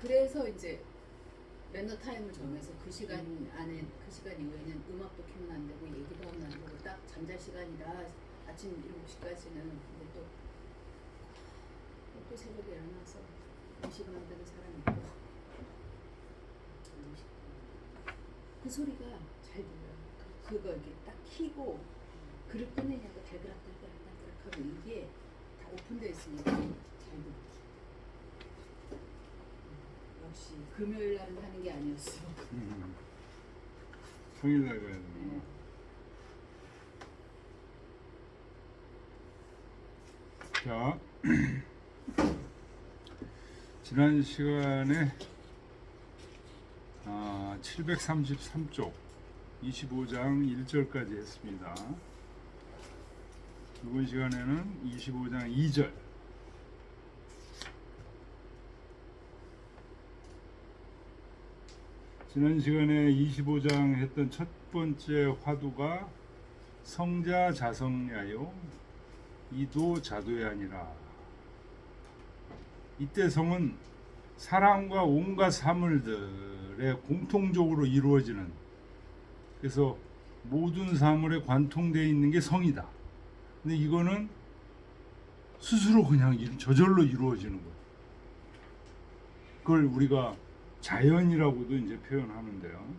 그래서 이제 랜더 타임을 정해서 그 시간 안에 그 시간 이후에는 음악도 키면 안 되고 얘기도 하면 안 되고 딱 잠잘 시간이다. 아침 7시까지는. 근데 또 새벽에 일어나서 음식 만드는 사람이 있고 그 소리가 잘 들려요. 그거 이렇게 딱 키고 그릇 꺼내냐고 달그락달그락 하고 이게 다 오픈되어 있으니까 잘 들려. 역시 금요일 날은 하는 게 아니었어. 성일날 가야 되나? 자, 지난 시간에 733쪽 25장 1절까지 했습니다. 이번 시간에는 25장 2절 지난 시간에 25장 했던 첫 번째 화두가 성자 자성야요 이도 자도야니라. 이때 성은 사람과 온갖 사물들에 공통적으로 이루어지는, 그래서 모든 사물에 관통되어 있는 게 성이다. 근데 이거는 스스로 그냥 저절로 이루어지는 거예요. 그걸 우리가 자연이라고도 이제 표현하는데요.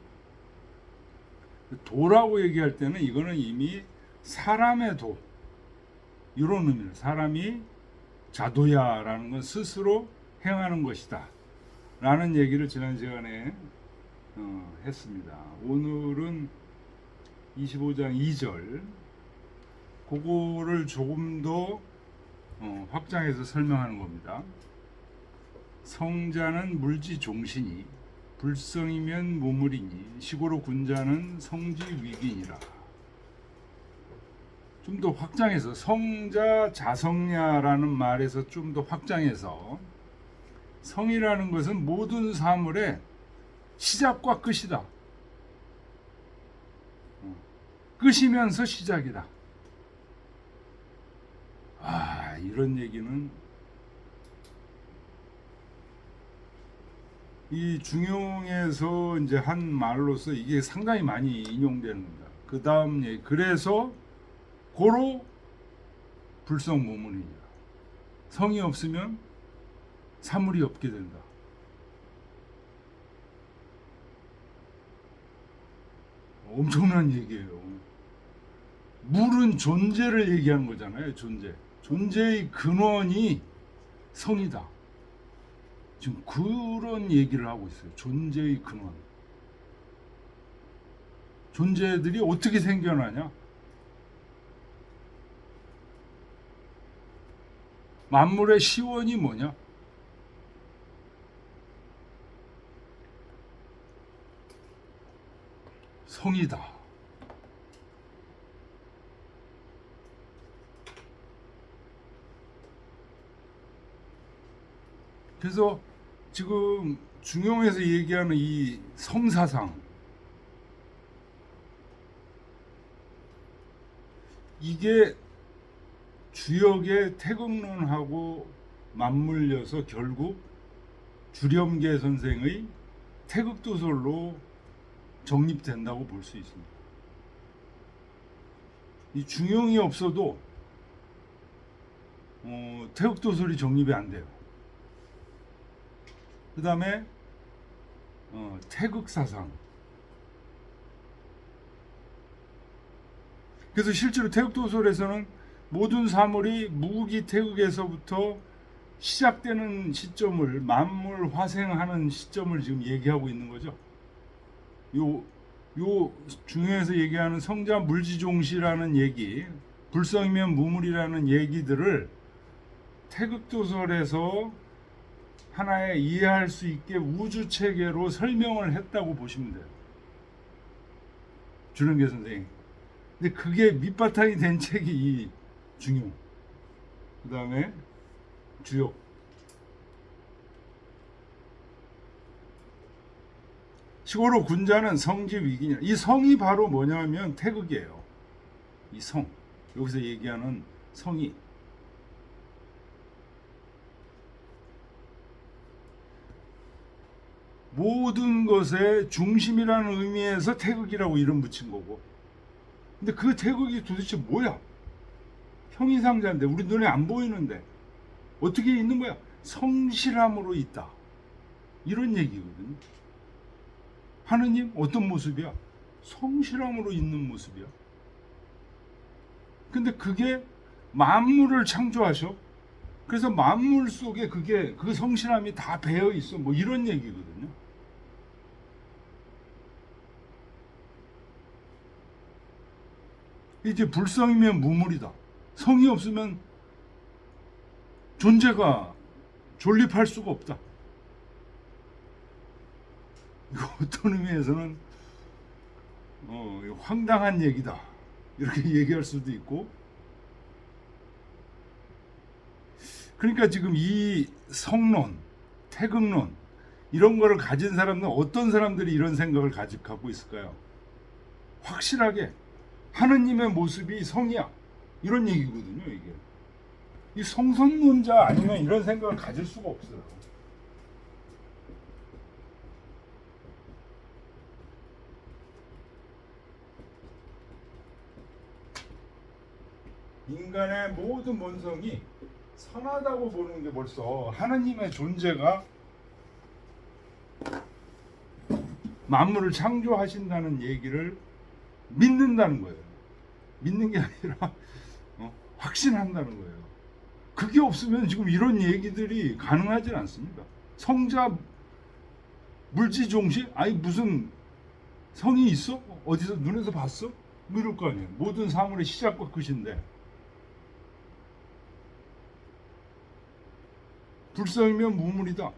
도라고 얘기할 때는 이거는 이미 사람의 도, 이런 의미로 사람이 자도야라는 건 스스로 행하는 것이다 라는 얘기를 지난 시간에 했습니다. 오늘은 25장 2절 그거를 조금 더 확장해서 설명하는 겁니다. 성자는 물지 종신이 불성이면 모물이니 시고로 군자는 성지 위기니라. 좀 더 확장해서 성자 자성야라는 말에서 좀 더 확장해서 성이라는 것은 모든 사물의 시작과 끝이다. 끝이면서 시작이다. 이런 얘기는 이 중용에서 이제 한 말로서 이게 상당히 많이 인용되는 겁니다. 그 다음 얘기, 그래서 고로 불성모문이니라. 성이 없으면 사물이 없게 된다. 엄청난 얘기예요. 물은 존재를 얘기하는 거잖아요. 존재의 근원이 성이다. 지금 그런 얘기를 하고 있어요. 존재의 근원. 존재들이 어떻게 생겨나냐? 만물의 시원이 뭐냐? 성이다. 그래서 지금 중용에서 얘기하는 이 성사상, 이게 주역의 태극론하고 맞물려서 결국 주렴계 선생의 태극도설로 정립된다고 볼 수 있습니다. 이 중용이 없어도 태극도설이 정립이 안 돼요. 그 다음에 태극사상. 그래서 실제로 태극도설에서는 모든 사물이 무기태극에서부터 시작되는 시점을, 만물 화생하는 시점을 지금 얘기하고 있는 거죠. 요 중요해서 얘기하는 성자 물지종시라는 얘기, 불성이면 무물이라는 얘기들을 태극도설에서 하나의 이해할 수 있게 우주체계로 설명을 했다고 보시면 돼요. 주름계 선생님. 근데 그게 밑바탕이 된 책이 이 중용, 그 다음에 주역. 시고로 군자는 성지 위기냐. 이 성이 바로 뭐냐면 태극이에요. 이 성, 여기서 얘기하는 성이 모든 것의 중심이라는 의미에서 태극이라고 이름 붙인 거고. 근데 그 태극이 도대체 뭐야? 형이상자인데 우리 눈에 안 보이는데 어떻게 있는 거야? 성실함으로 있다. 이런 얘기거든요. 하느님 어떤 모습이야? 성실함으로 있는 모습이야. 근데 그게 만물을 창조하셔. 그래서 만물 속에 그게 그 성실함이 다 배어 있어. 뭐 이런 얘기거든요. 이제 불성이면 무물이다. 성이 없으면 존재가 존립할 수가 없다. 이거 어떤 의미에서는 황당한 얘기다. 이렇게 얘기할 수도 있고. 그러니까 지금 이 성론, 태극론 이런 거를 가진 사람은 어떤 사람들이 이런 생각을 갖고 있을까요? 확실하게 하느님의 모습이 성이야. 이런 얘기거든요, 이게. 이 성선론자 아니면 이런 생각을 가질 수가 없어요. 인간의 모든 본성이 선하다고 보는 게 벌써 하느님의 존재가 만물을 창조하신다는 얘기를 믿는다는 거예요. 믿는 게 아니라 확신한다는 거예요. 그게 없으면 지금 이런 얘기들이 가능하지 않습니다. 성자 물지종시? 아니 무슨 성이 있어? 어디서 눈에서 봤어? 뭐 이럴 거 아니에요. 모든 사물의 시작과 끝인데. 불성이면 무물이다.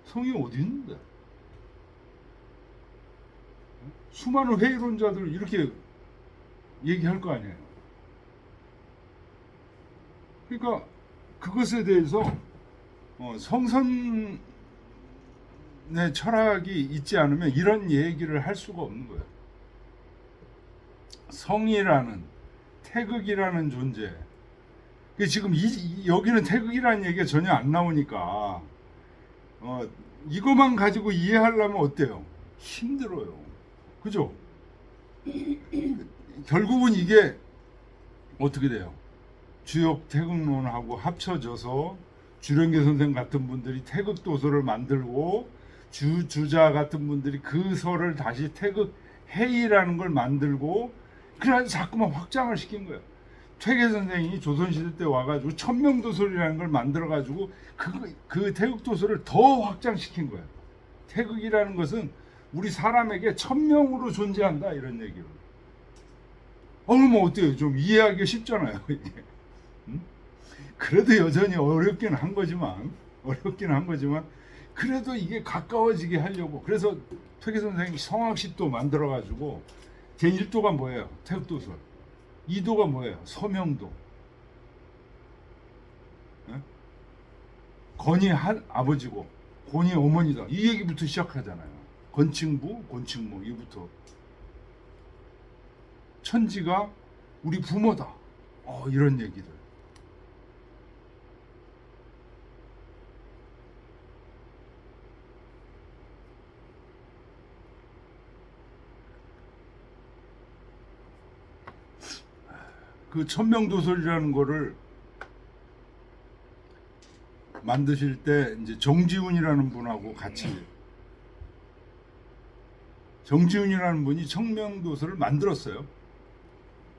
성이 어디 있는데? 수많은 회의론자들 이렇게 얘기할 거 아니에요. 그러니까 그것에 대해서 성선의 철학이 있지 않으면 이런 얘기를 할 수가 없는 거예요. 성이라는 태극이라는 존재. 지금 여기는 태극이라는 얘기가 전혀 안 나오니까 이것만 가지고 이해하려면 어때요? 힘들어요. 그죠? 결국은 이게 어떻게 돼요? 주역 태극론하고 합쳐져서 주령계 선생 같은 분들이 태극 도서를 만들고 주자 같은 분들이 그 서를 다시 태극 해이라는 걸 만들고 그래서 자꾸만 확장을 시킨 거예요. 퇴계 선생이 조선시대 때 와가지고 천명도설이라는 걸 만들어가지고 그 태극도설을 더 확장시킨 거예요. 태극이라는 것은 우리 사람에게 천명으로 존재한다 이런 얘기로. 뭐 어때요? 좀 이해하기 쉽잖아요 이게. 그래도 여전히 어렵긴 한 거지만 그래도 이게 가까워지게 하려고. 그래서 퇴계 선생이 성학십도 만들어가지고 제1도가 뭐예요? 태극도설. 2도가 뭐예요? 서명도. 건이 아버지고 곤이 어머니다. 이 얘기부터 시작하잖아요. 건칭부, 곤칭모 이부터. 천지가 우리 부모다. 이런 얘기들. 그 천명도설이라는 거를 만드실 때 이제 정지훈이라는 분하고 같이, 정지훈이라는 분이 천명도설을 만들었어요.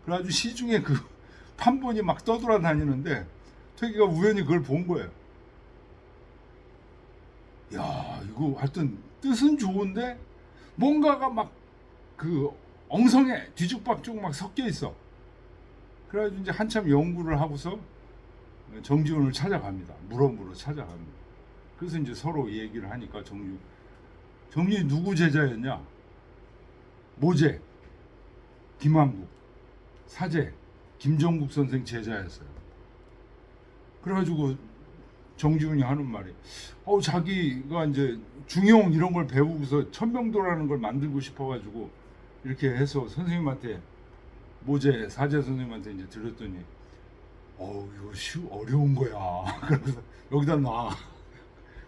그래가지고 시중에 그 판본이 막 떠돌아다니는데 퇴계가 우연히 그걸 본 거예요. 야, 이거 하여튼 뜻은 좋은데 뭔가가 막 그 엉성해, 뒤죽박죽 막 섞여 있어. 그래가지고 이제 한참 연구를 하고서 정지훈을 찾아갑니다. 물어물어 찾아갑니다. 그래서 이제 서로 얘기를 하니까 정지훈이 누구 제자였냐? 모제, 김한국, 사제, 김정국 선생 제자였어요. 그래가지고 정지훈이 하는 말이 자기가 이제 중용 이런 걸 배우고서 천명도라는 걸 만들고 싶어가지고 이렇게 해서 선생님한테, 모제 사제 선생님한테 이제 들었더니 이거 어려운 거야. 그래서 여기다 놔.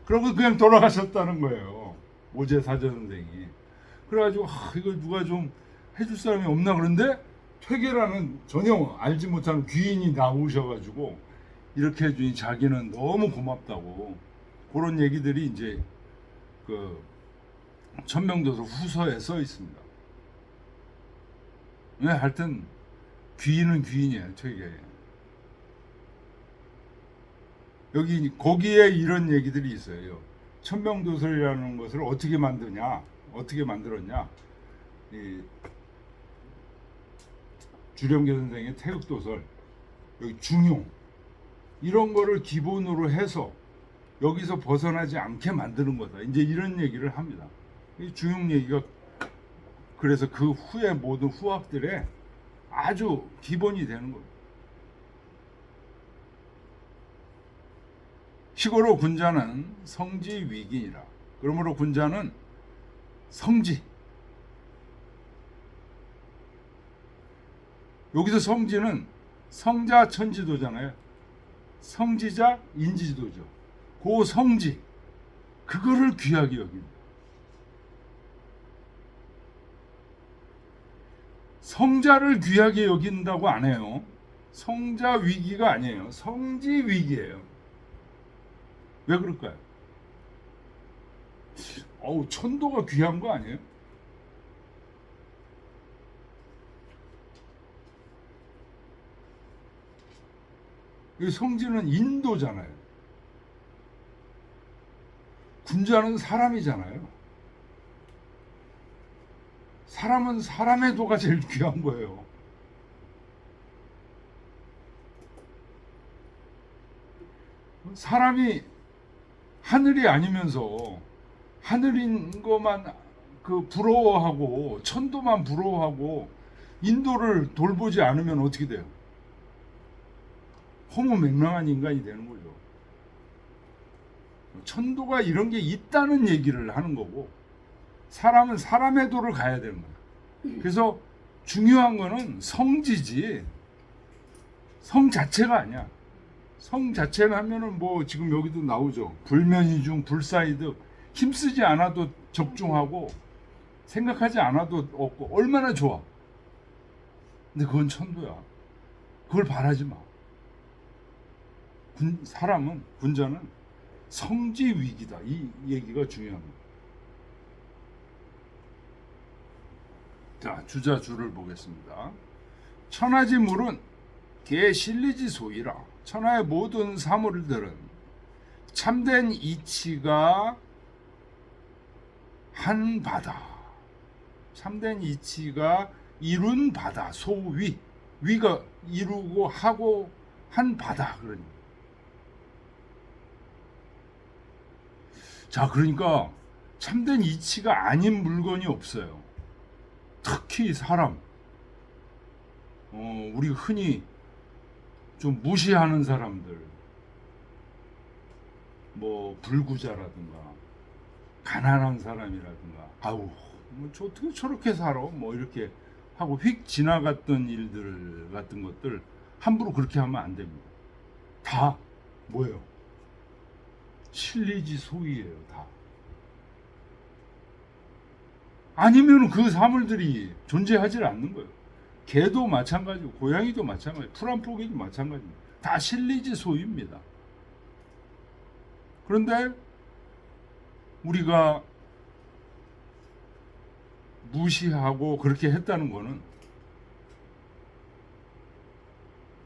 그러고 그냥 돌아가셨다는 거예요. 오제 사저 선생이. 그래가지고 이거 누가 좀 해줄 사람이 없나 그런데 퇴계라는 전혀 알지 못하는 귀인이 나오셔가지고 이렇게 해주니 자기는 너무 고맙다고 그런 얘기들이 이제 그 천명도서 후서에 써 있습니다. 네, 하여튼 귀인은 귀인이에요. 퇴계. 거기에 이런 얘기들이 있어요. 천명도서라는 것을 어떻게 만드냐, 어떻게 만들었냐. 이 주령계 선생의 태극도설, 여기 중용 이런 거를 기본으로 해서 여기서 벗어나지 않게 만드는 거다. 이제 이런 얘기를 합니다. 이 중용 얘기가 그래서 그 후에 모든 후학들의 아주 기본이 되는 거예요. 시고로 군자는 성지 위기니라. 그러므로 군자는 성지. 여기서 성지는 성자 천지도잖아요. 성지자 인지도죠. 그 성지 그거를 귀하게 여깁니다. 성자를 귀하게 여긴다고 안 해요. 성자 위기가 아니에요. 성지 위기예요. 왜 그럴까요? 천도가 귀한 거 아니에요? 이 성지는 인도잖아요. 군자는 사람이잖아요. 사람은 사람의 도가 제일 귀한 거예요. 사람이 하늘이 아니면서 하늘인 것만 부러워하고 천도만 부러워하고 인도를 돌보지 않으면 어떻게 돼요? 허무맹랑한 인간이 되는 거죠. 천도가 이런 게 있다는 얘기를 하는 거고 사람은 사람의 도를 가야 되는 거예요. 그래서 중요한 거는 성지지 성 자체가 아니야. 성 자체는 하면은 뭐 지금 여기도 나오죠. 불면이중 불사이득 힘쓰지 않아도 적중하고 생각하지 않아도 없고 얼마나 좋아. 근데 그건 천도야. 그걸 바라지 마. 사람은 군자는 성지 위기다. 이 얘기가 중요합니다. 자, 주자주를 보겠습니다. 천하지 물은 개 실리지 소이라. 천하의 모든 사물들은 참된 이치가 한 바다. 참된 이치가 이룬 바다. 소위. 위가 이루고 하고 한 바다. 그러니까. 자, 그러니까 참된 이치가 아닌 물건이 없어요. 특히 사람. 우리 흔히 좀 무시하는 사람들. 뭐 불구자라든가 가난한 사람이라든가 어떻게 저렇게 살아? 뭐 이렇게 하고 휙 지나갔던 일들 같은 것들 함부로 그렇게 하면 안 됩니다. 다 뭐예요? 실리지 소이예요. 다. 아니면 그 사물들이 존재하지 않는 거예요. 개도 마찬가지고 고양이도 마찬가지고 풀한포기도 마찬가지입니다. 다 실리지 소유입니다. 그런데 우리가 무시하고 그렇게 했다는 거는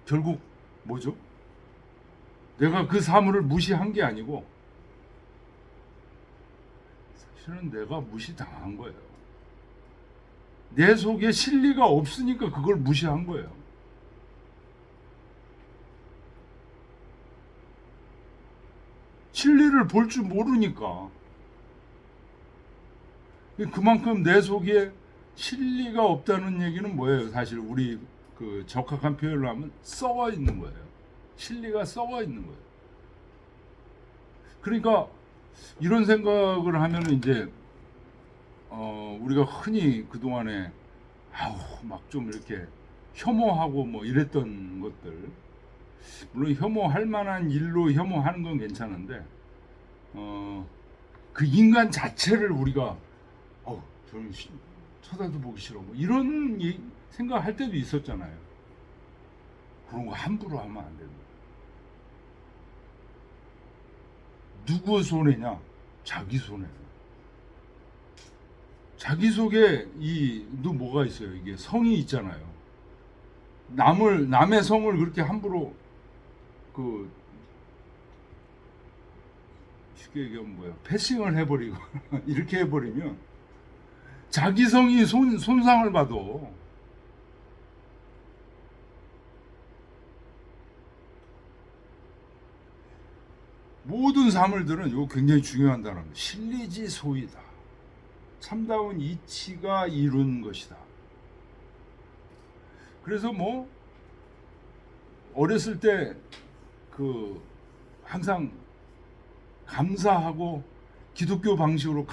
결국 뭐죠? 내가 그 사물을 무시한 게 아니고 사실은 내가 무시당한 거예요. 내 속에 실리가 없으니까 그걸 무시한 거예요. 실리를 볼 줄 모르니까. 그만큼 내 속에 실리가 없다는 얘기는 뭐예요? 사실 우리 그 적합한 표현을 하면 썩어 있는 거예요. 실리가 썩어 있는 거예요. 그러니까 이런 생각을 하면 이제 우리가 흔히 그동안에 막 좀 이렇게 혐오하고 뭐 이랬던 것들, 물론 혐오할 만한 일로 혐오하는 건 괜찮은데 그 인간 자체를 우리가 저는 쳐다도 보기 싫어 뭐 이런 생각할 때도 있었잖아요. 그런 거 함부로 하면 안 된다. 누구 손해냐? 자기 손해. 자기 속에 또 뭐가 있어요? 이게 성이 있잖아요. 남의 성을 그렇게 함부로 쉽게 얘기하면 뭐야? 패싱을 해버리고 이렇게 해버리면 자기 성이 손상을 받아. 모든 사물들은 이거 굉장히 중요한 단어입니다. 실리지소이다. 참다운 이치가 이룬 것이다. 그래서 뭐 어렸을 때 항상 감사하고 기독교 방식으로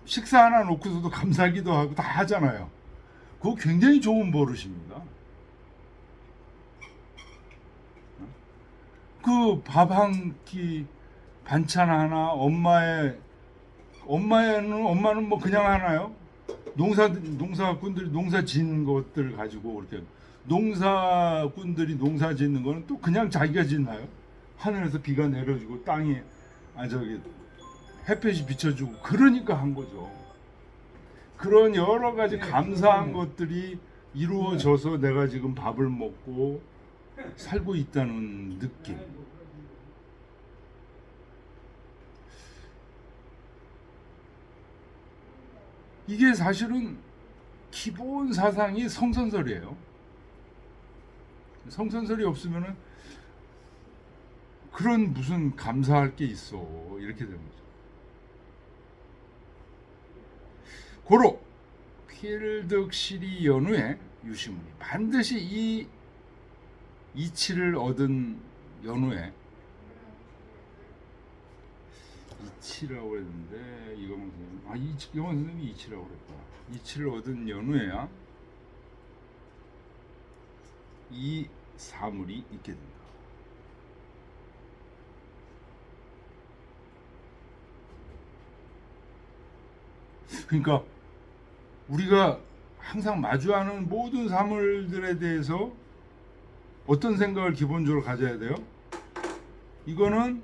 식사 하나 놓고서도 감사기도 하고 다 하잖아요. 그거 굉장히 좋은 버릇입니다. 그 밥 한 끼 반찬 하나 엄마는 뭐 그냥 하나요? 농사꾼들이 농사 짓는 것들 가지고 이렇게 농사꾼들이 농사 짓는 거는 또 그냥 자기가 짓나요? 하늘에서 비가 내려주고 땅이 햇볕이 비춰주고 그러니까 한 거죠. 그런 여러 가지 감사한 것들이 이루어져서 내가 지금 밥을 먹고 살고 있다는 느낌. 이게 사실은 기본 사상이 성선설이에요. 성선설이 없으면은 그런 무슨 감사할 게 있어 이렇게 되는 거죠. 고로 필득실이 연후에 유시문이 반드시 이 이치를 얻은 연후에 이치라고 했는데 이거만 선생님 이거만 선생님이 이치라고 그랬다. 이치를 얻은 연후에야 이 사물이 있게 된다. 그러니까 우리가 항상 마주하는 모든 사물들에 대해서 어떤 생각을 기본적으로 가져야 돼요? 이거는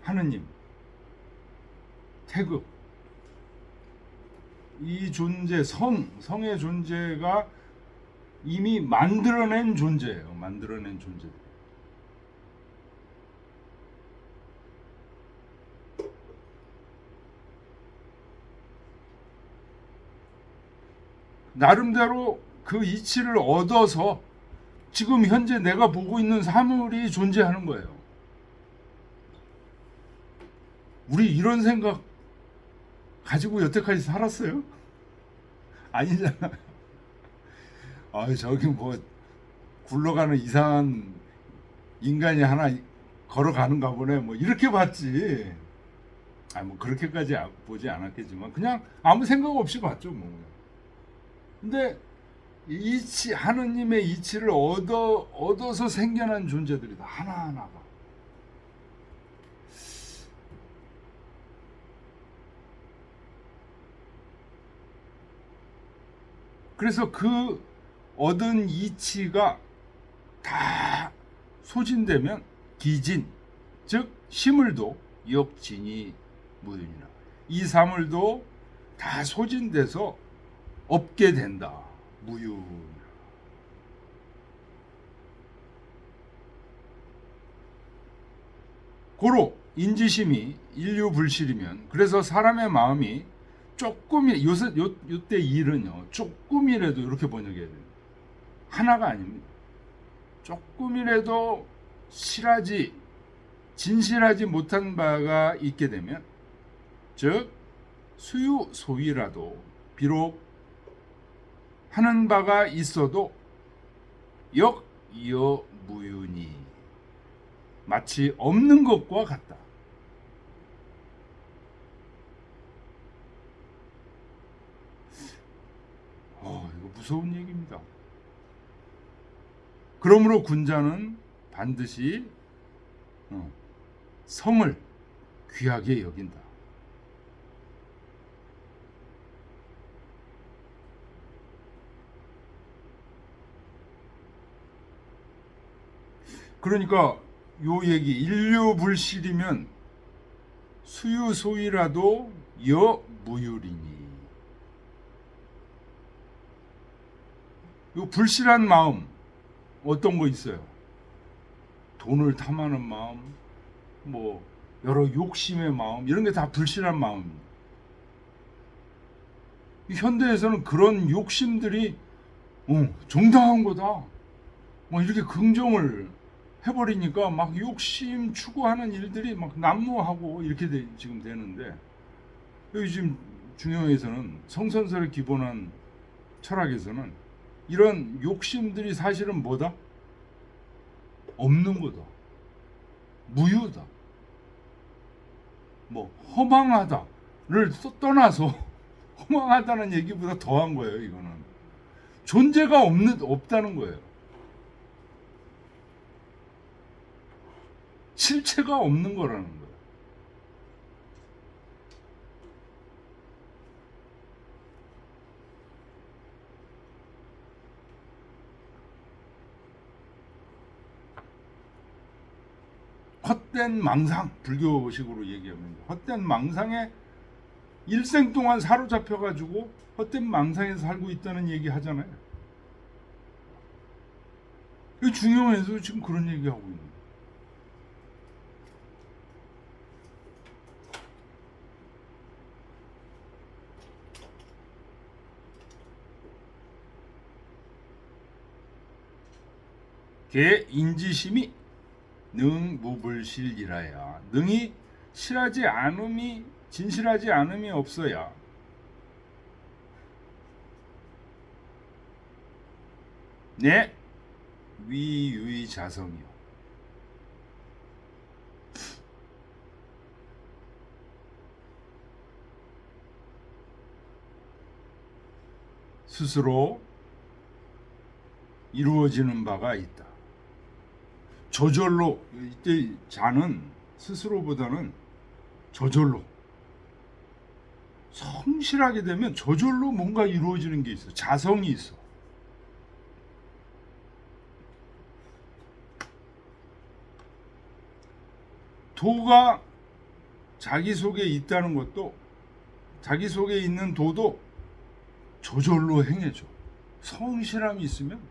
하느님, 태극, 이 존재, 성의 존재가 이미 만들어낸 존재예요. 만들어낸 존재. 나름대로 그 이치를 얻어서 지금 현재 내가 보고 있는 사물이 존재하는 거예요. 우리 이런 생각 가지고 여태까지 살았어요? 아니잖아. 저기 뭐 굴러가는 이상한 인간이 하나 걸어가는가 보네. 뭐 이렇게 봤지. 뭐 그렇게까지 보지 않았겠지만 그냥 아무 생각 없이 봤죠, 뭐. 근데 이치 하느님의 이치를 얻어서 생겨난 존재들이다. 하나하나가. 그래서 그 얻은 이치가 다 소진되면 기진, 즉 심을도 역진이 무윤이라. 이 사물도 다 소진돼서 없게 된다. 무윤. 고로 인지심이 인류불실이면 그래서 사람의 마음이 조금이 요때 일은요 조금이라도 이렇게 번역해야 돼요. 하나가 아닙니다. 조금이라도 진실하지 못한 바가 있게 되면 즉 수유소위라도 비록 하는 바가 있어도 역이어 무윤이 마치 없는 것과 같다. 이거 무서운 얘기입니다. 그러므로 군자는 반드시 성을 귀하게 여긴다. 그러니까 요 얘기 인류불실이면 수유소이라도 여무유리니. 요 불실한 마음 어떤 거 있어요? 돈을 탐하는 마음, 뭐 여러 욕심의 마음, 이런 게 다 불실한 마음입니다. 이 현대에서는 그런 욕심들이 정당한 거다, 뭐 이렇게 긍정을 해버리니까 막 욕심 추구하는 일들이 막 난무하고 이렇게 지금 되는데, 여기 지금 중용에서는 성선설에 기본한 철학에서는 이런 욕심들이 사실은 뭐다? 없는 거다, 무유다, 뭐 허망하다를 떠나서 허망하다는 얘기보다 더한 거예요. 이거는 존재가 없다는 거예요. 실체가 없는 거라는 거예요. 헛된 망상, 불교식으로 얘기하면 헛된 망상에 일생 동안 사로잡혀 가지고 헛된 망상에서 살고 있다는 얘기 하잖아요. 이 중용에서 지금 그런 얘기 하고 있는 거예요. 개 인지심이 능무불실이라야. 능이 실하지 않음이, 진실하지 않음이 없어야 내 위유의자성이요. 스스로 이루어지는 바가 있다. 저절로, 이때 자는 스스로보다는 저절로, 성실하게 되면 저절로 뭔가 이루어지는 게 있어. 자성이 있어. 도가 자기 속에 있다는 것도, 자기 속에 있는 도도 저절로 행해져. 성실함이 있으면